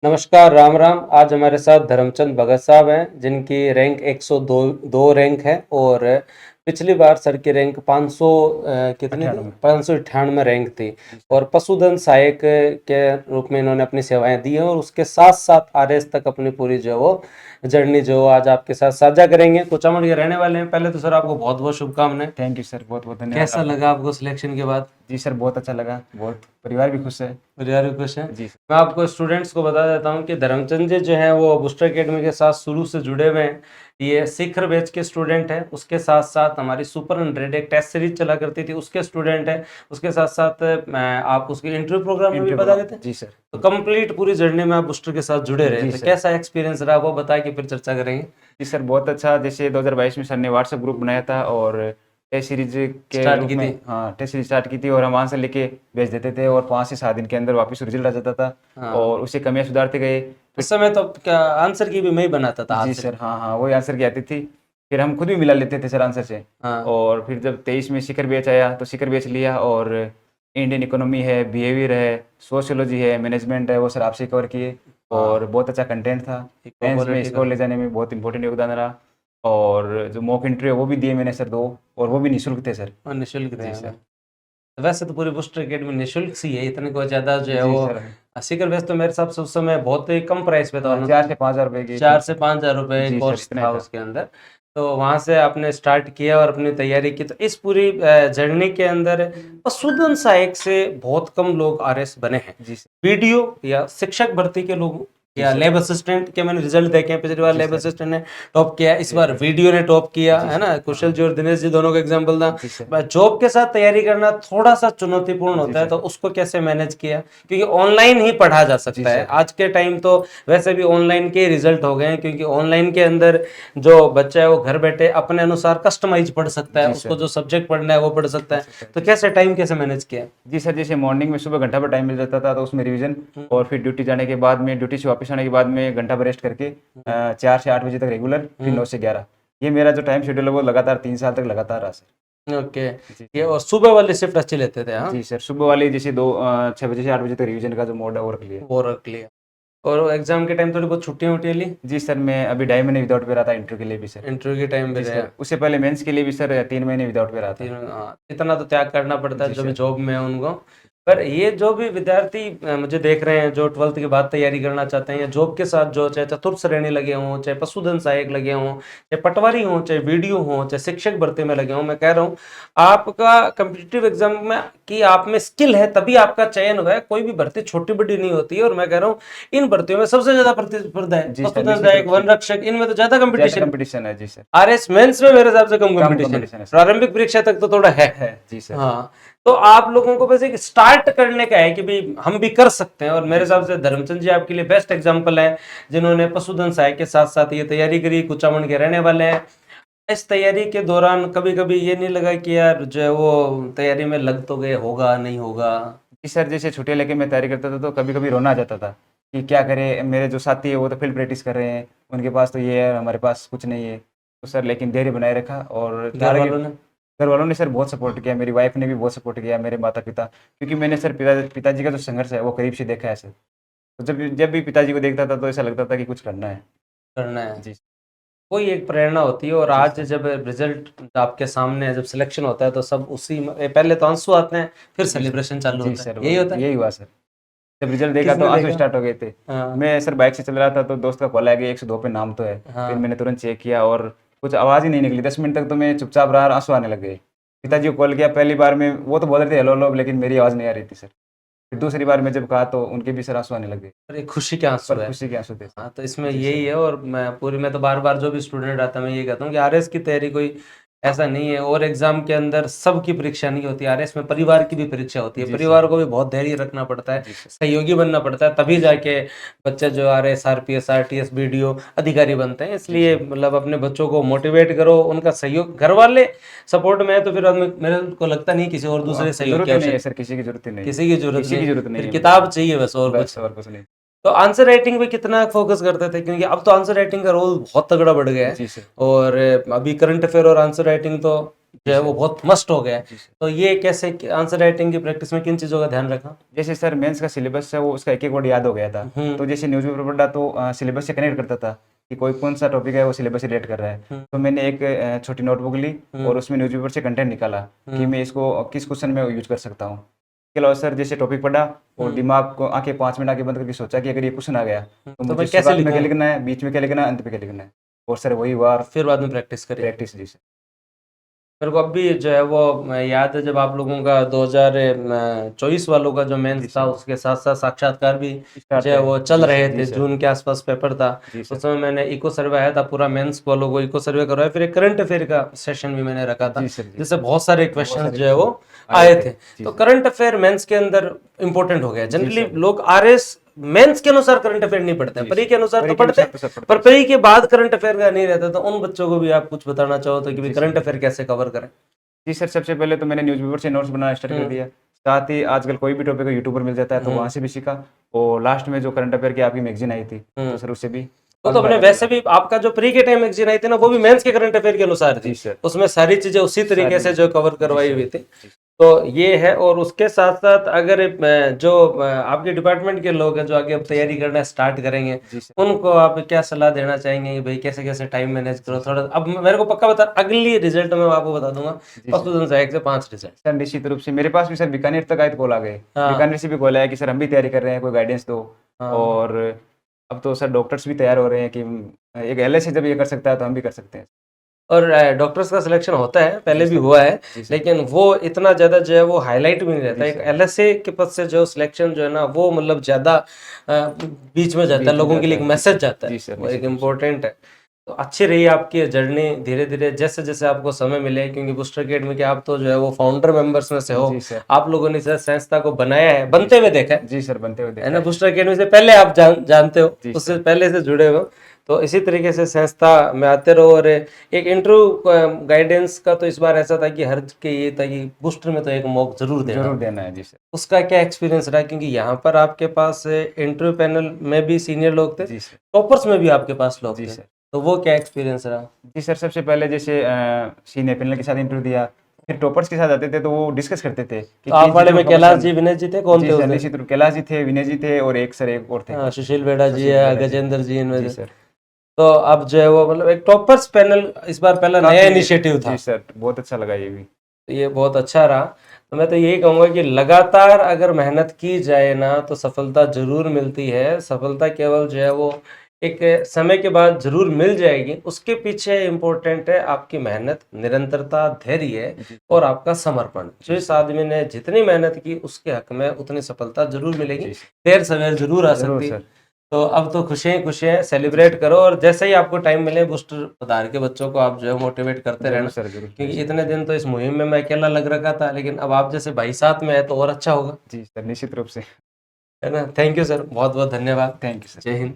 नमस्कार, राम राम। आज हमारे साथ धर्मचंद भगत साहब हैं, जिनकी रैंक 102 रैंक है और पिछली बार सर की रैंक 500 कितनी थी? 598 रैंक थी और पशुधन सहायक के रूप में इन्होंने अपनी सेवाएं दी हैं और उसके साथ साथ आरएस तक अपनी पूरी जो वो जर्नी जो आज आपके साथ साझा करेंगे। कुचामन के रहने वाले हैं। पहले तो सर आपको बहुत बहुत शुभकामनाएं। थैंक यू सर, बहुत बहुत धन्यवाद। कैसा लगा आपको सिलेक्शन के बाद? जी सर, बहुत अच्छा लगा, बहुत परिवार भी खुश है। परिवार भी खुश है जी सर। मैं आपको स्टूडेंट्स को बता देता हूँ कि धर्मचंद जी जो हैं वो बूस्टर अकेडमी के साथ शुरू से जुड़े हुए हैं। ये शिखर बैच के स्टूडेंट हैं, उसके साथ साथ हमारी सुपर 100 एक टेस्ट सीरीज चला करती थी, उसके स्टूडेंट हैं। उसके साथ साथ आप उसके इंटरव्यू प्रोग्राम में भी बता रहे थे। जी सर। तो कंप्लीट पूरी जर्नी में आप बूस्टर के साथ जुड़े रहे, तो कैसा एक्सपीरियंस रहा वो बता के फिर चर्चा करेंगे। जी सर, बहुत अच्छा। जैसे 2022 में सर ने व्हाट्सएप ग्रुप बनाया था और टेस्ट सीरीज के स्टार्ट रूप की में, थी। हाँ, टेस्ट सीरीज स्टार्ट की थी और हम आंसर लेके भेज देते थे और 5 से 7 दिन के अंदर वापस रिजल्ट आ जाता था। हाँ। और उससे कमियां सुधारते गए। उस समय तो क्या आंसर की भी मैं ही बनाता था हाथ जी से। सर, हाँ हाँ, वही आंसर की आती थी। फिर हम खुद भी मिला लेते थे सर आंसर से। हाँ। और फिर जब 23 में शिखर बैच आया तो शिखर बैच लिया और इंडियन इकोनॉमी है, बिहेवियर है, सोशियोलॉजी है, मैनेजमेंट है, वो सर आपसे कवर किए और बहुत अच्छा कंटेंट था। मेंस में स्कोर ले जाने में बहुत इंपॉर्टेंट योगदान रहा। और जो मॉक इंटरव्यू वो भी दिए मैंने सर 2, और वो भी निःशुल्क थे सर। और निःशुल्क थे। जी सर। वैसे तो पूरी बूस्टर अकेडमी निःशुल्क सी है, इतने को ज्यादा जो है जी वो सर। शिखर बैच तो मेरे हिसाब से उस समय बहुत ही कम प्राइस पे था। 4 से 5 हज़ार रुपए की। 4 से 5 हज़ार रुपए जी सर, कोर्स इतना था ही था। उसके अंदर। तो वहां से आपने स्टार्ट किया और अपनी तैयारी की। तो इस पूरी जर्नी के अंदर पशुधन सहायक से बहुत कम लोग आरएस बने हैं। जी सर। वीडियो या शिक्षक भर्ती के लोग या लैब असिस्टेंट के मैंने रिजल्ट देखे हैं। पिछली बार लैब असिस्टेंट ने टॉप किया, इस बार वीडियो ने टॉप किया, है ना। कुशल जी और दिनेश जी दोनों का एग्जाम्पल था। जॉब के साथ तैयारी करना थोड़ा सा चुनौतीपूर्ण होता है, तो उसको कैसे मैनेज किया? क्योंकि ऑनलाइन ही पढ़ा जा सकता है आज के टाइम, तो वैसे भी ऑनलाइन के रिजल्ट हो गए हैं। क्योंकि ऑनलाइन के अंदर जो बच्चा है वो घर बैठे अपने अनुसार कस्टमाइज पढ़ सकता है, उसको जो सब्जेक्ट पढ़ना है वो पढ़ सकता है। तो कैसे टाइम कैसे मैनेज किया? जी सर, जैसे मॉर्निंग में सुबह घंटा भर टाइम मिल जाता था तो उसमें रिवीजन, और फिर ड्यूटी जाने के बाद में, ड्यूटी से वापस आने के बाद में घंटा भर रेस्ट करके 4 से 8 बजे तक रेगुलर, फिर 9 से 11। ये मेरा जो टाइम शेड्यूल है वो लगातार 3 साल तक लगातार रहा सर। ओके। ये और सुबह वाली शिफ्ट अच्छी लेते थे? हाँ जी सर, सुबह वाली जैसे 6 बजे से 8 बजे तक रिवीजन का जो मोड है वो रख लिया। वो रख लिया। और एग्जाम के टाइम थोड़ी बहुत छुट्टियां वुट्टियां ली? जी सर, मैं अभी 2.5 महीने विदाउट पे रहा था इंटरव्यू के लिए भी सर। इंटरव्यू के टाइम पे जी रहा? सर, उससे पहले मेंस के लिए भी सर 3 महीने विदाउट पे रहा था। हाँ, इतना तो त्याग करना पड़ता है जी जो भी सर। जॉब में है उनको। पर ये जो भी विद्यार्थी मुझे देख रहे हैं जो 12th के बाद तैयारी करना चाहते हैं या जॉब के साथ, जो चाहे चतुर्थ श्रेणी लगे हों, चाहे पशुधन सहायक लगे हों, चाहे पटवारी हों, चाहे वीडियो हों, चाहे शिक्षक भर्ती में लगे हों, मैं कह रहा हूँ आपका कम्पिटिटिव एग्जाम में कि आप में स्किल है तभी आपका चयन हुआ है। कोई भी भर्ती छोटी बड़ी नहीं होती है। और मैं कह रहा हूँ इन भर्तियों में सबसे ज्यादा प्रतिस्पर्धा है। पशुधन सहायक, वन रक्षक, इनमें तो ज्यादा कंपटीशन है। जी सर। आरएस मेंस में मेरे हिसाब से कम कंपटीशन है। प्रारंभिक परीक्षा तक तो थोड़ा है। जी सर। हाँ, तो आप लोगों को बस एक स्टार्ट करने का है कि भाई हम भी कर सकते हैं। और मेरे हिसाब से धर्मचंद जी आपके लिए बेस्ट एग्जांपल है, जिन्होंने पशुधन सहायक के साथ साथ ये तैयारी करी। कुचामन के रहने वाले हैं। इस तैयारी के दौरान कभी कभी ये नहीं लगा कि यार जो है वो तैयारी में लग तो गए, होगा नहीं होगा? जी सर, जैसे छुट्टियां लेके मैं तैयारी करता था तो कभी कभी रोना आ जाता था कि क्या करें, मेरे जो साथी है वो तो फील्ड प्रैक्टिस कर रहे हैं, उनके पास तो ये है, हमारे पास कुछ नहीं है। तो सर लेकिन धैर्य बनाए रखा और घर वालों ने सर बहुत सपोर्ट किया, मेरी वाइफ ने भी बहुत सपोर्ट किया, मेरे माता पिता। क्योंकि मैंने सर पिताजी का जो संघर्ष है वो करीब से देखा है सर। तो जब जब भी पिताजी को देखता था तो ऐसा लगता था कि कुछ करना है। करना है, जी कोई एक प्रेरणा होती है। और आज जब रिजल्ट आपके सामने है, जब सिलेक्शन होता है, तो सब उसी पहले तो आंसू आते हैं, फिर सेलिब्रेशन चालू होता है। यही होता है। यही हुआ सर। जब रिजल्ट देखा तो किसने आंसू देखा? स्टार्ट हो गए थे। हाँ। मैं सर बाइक से चल रहा था तो दोस्त का कॉल आ गया, 102 पे नाम तो है। हाँ। फिर मैंने तुरंत चेक किया और कुछ आवाज़ ही नहीं निकली। 10 मिनट तक तो मैं चुपचाप रहा और आंसू आने लग गए। पिताजी को कॉल किया पहली बार में, वो तो बोल रहे थे हेलो हेलो, लेकिन मेरी आवाज़ नहीं आ रही थी सर। फिर दूसरी बार में जब कहा तो उनके भी सर आंसू आने लगे। अरे खुशी के आंसू पर है। खुशी के आंसू थे सर। हाँ, तो इसमें जी यही सर। है। और मैं तो बार बार जो भी स्टूडेंट आता है मैं ये कहता हूँ कि आरएस की तैयारी कोई ऐसा नहीं है। और एग्जाम के अंदर सबकी परीक्षा नहीं होती, आरएस में परिवार की भी परीक्षा होती है। परिवार को भी बहुत धैर्य रखना पड़ता है, सहयोगी बनना पड़ता है, तभी जाके बच्चे जो आरएस, आरपीएस, आरटीएस, बीडीओ अधिकारी बनते हैं। इसलिए मतलब अपने बच्चों को मोटिवेट करो, उनका सहयोग, घर वाले सपोर्ट में है तो फिर मेरे को लगता नहीं किसी और दूसरे सहयोग की जरूरत नहीं है आवश्यकता। सर, किसी की जरूरत नहीं है। किसी की जरूरत किसी की जरूरत नहीं फिर है, किताब चाहिए बस, और कुछ। और कुछ नहीं। तो आंसर राइटिंग पे कितना फोकस करते थे? क्योंकि अब तो आंसर राइटिंग का रोल बहुत तगड़ा बढ़ गया है। जी सर। और अभी करंट अफेयर और आंसर राइटिंग तो जो है वो बहुत मस्ट हो गया है। जी सर। तो ये कैसे आंसर राइटिंग की प्रैक्टिस में किन चीज़ों का ध्यान रखा? जैसे सर मेंस का सिलेबस है वो उसका एक एक वर्ड याद हो गया था। तो जैसे न्यूज़पेपर पढ़ा तो सिलेबस से कनेक्ट करता था कि कोई कौन सा टॉपिक है वो सिलेबस से रिलेट कर रहा है। तो मैंने एक छोटी नोटबुक ली और उसमें न्यूज़पेपर से कंटेंट निकाला कि मैं इसको किस क्वेश्चन में यूज कर सकता हूँ। इसके अलावा सर जैसे टॉपिक पढ़ा और दिमाग को आंखें 5 मिनट आंखें बंद करके सोचा कि अगर ये क्वेश्चन आ गया तो मुझे मैं कैसे शुरुआत में क्या लिखूँ? लिखना है, बीच में क्या लिखना है, अंत में क्या लिखना है। और सर वही वार फिर बाद में प्रैक्टिस करी। प्रैक्टिस। जी सर। मेरे को अब भी जो है वो याद है जब आप लोगों का 2024 वालों का जो मेंस था उसके साथ साथ साक्षात्कार भी जो है वो चल रहे थे, जून के आसपास पेपर था। उस समय मैंने इको सर्वे आया था, पूरा मेंस वालों को इको सर्वे करवाया, फिर एक करंट अफेयर का सेशन भी मैंने रखा था जिससे बहुत सारे क्वेश्चन जो है वो आए थे। तो करंट अफेयर मेंस के अंदर इंपॉर्टेंट हो गया। जनरली लोग आरएस मेंस के अनुसार करंट अफेयर नहीं पढ़ते, परी के अनुसार तो पढ़ते पर परी के बाद करंट अफेयर का नहीं रहता। तो उन बच्चों को भी आप कुछ बताना चाहो तो कि भाई करंट अफेयर कैसे कवर करें? जी सर, सबसे पहले तो मैंने न्यूज़पेपर से नोट्स बनाना स्टार्ट कर दिया। साथ ही आजकल कोई भी टॉपिक यूट्यूब पर मिल जाता है तो वहाँ से भी सीखा। और लास्ट में जो करंट अफेयर की आपकी मैगजीन आई थी तो सर उससे भी तो अपने वैसे भी आपका जो प्री के टाइम मैगजीन आई थी ना वो भी मेंस के करंट अफेयर के अनुसार थी। उसमें सारी चीजें उसी तरीके से जो कवर करवाई हुई थी। तो ये है। और उसके साथ साथ अगर जो आपके डिपार्टमेंट के लोग हैं जो आगे अब तैयारी करना स्टार्ट करेंगे उनको आप क्या सलाह देना चाहेंगे कि भाई कैसे कैसे टाइम मैनेज करो? थोड़ा अब मेरे को पक्का बता, अगली रिजल्ट में आपको बता दूंगा फर्स्ट डिवीजन से 1 से 5 रिजल्ट। सर निश्चित रूप से मेरे पास भी सर बीकानेर तक आए तो कॉल आ गए। बीकानेर से भी कॉल आया कि सर हम भी तैयारी कर रहे हैं, कोई गाइडेंस दो। और अब तो सर डॉक्टर्स भी तैयार हो रहे हैं कि एक एलएसए जब ये कर सकता है तो हम भी कर सकते हैं। और डॉक्टर्स का सिलेक्शन होता है, पहले भी हुआ है, लेकिन वो इतना ज्यादा जो है वो हाईलाइट भी नहीं रहता। एक एलएसए के पद से जो सिलेक्शन जो है ना वो मतलब ज्यादा बीच में जाता है, लोगों के लिए एक मैसेज जाता है, वो एक इम्पोर्टेंट है। तो अच्छी रही आपकी जर्नी, धीरे धीरे जैसे जैसे आपको समय मिले, क्योंकि बूस्टर अकेडमी के आप तो जो है वो फाउंडर मेंबर्स में से हो। आप लोगों ने इस संस्था को बनाया है, बनते हुए देखा है। जी सर, बनते हुए देखा है ना। बूस्टर अकेडमी से पहले आप जानते हो, उससे पहले से जुड़े हो। तो इसी तरीके से संस्था में आते रहो। और एक इंटरव्यू गाइडेंस का तो इस बार ऐसा था कि हर के ये था कि बूस्टर में तो एक मॉक जरूर देना है। जी सर। उसका क्या एक्सपीरियंस रहा? क्योंकि यहाँ पर आपके पास इंटरव्यू पैनल में भी सीनियर लोग थे, टॉपर्स में भी आपके पास लोग थे, तो वो क्या एक्सपीरियंस रहा? जी सर, सबसे पहले जैसे सीनियर पैनल के साथ इंटरव्यू दिया, फिर टॉपर्स के साथ आते थे तो वो डिस्कस करते थे कि तो आप वाले में कैलाश जी, विनय जी थे, कौन थे उसमें? निश्चित रूप कैलाश जी थे, विनय जी थे और एक और थे। सुशील बेड़ा जी है, गजेंद्र जी इनमें से। तो अब जो है वो मतलब एक टॉपर्स पैनल इस बार पहला नया इनिशिएटिव था। जी सर, बहुत अच्छा लगा ये भी। तो ये बहुत अच्छा रहा। तो मैं तो यही कहूँगा कि लगातार अगर मेहनत की जाए ना तो सफलता जरूर मिलती है। सफलता केवल जो है वो एक समय के बाद जरूर मिल जाएगी, उसके पीछे इम्पोर्टेंट है आपकी मेहनत, निरंतरता, धैर्य और आपका समर्पण। जो इस आदमी ने जितनी मेहनत की उसके हक में उतनी सफलता जरूर मिलेगी, देर सवेर जरूर आ सकती है। तो अब तो खुशियाँ सेलिब्रेट करो और जैसे ही आपको टाइम मिले बूस्टर पधार के बच्चों को आप जो है मोटिवेट करते रहना, क्योंकि इतने दिन तो इस मुहिम में मैं अकेला लग रखा था, लेकिन अब आप जैसे भाई साथ में है तो और अच्छा होगा। जी सर, निश्चित रूप से। है ना। थैंक यू सर, बहुत बहुत धन्यवाद। Thank you sir. जय हिंद।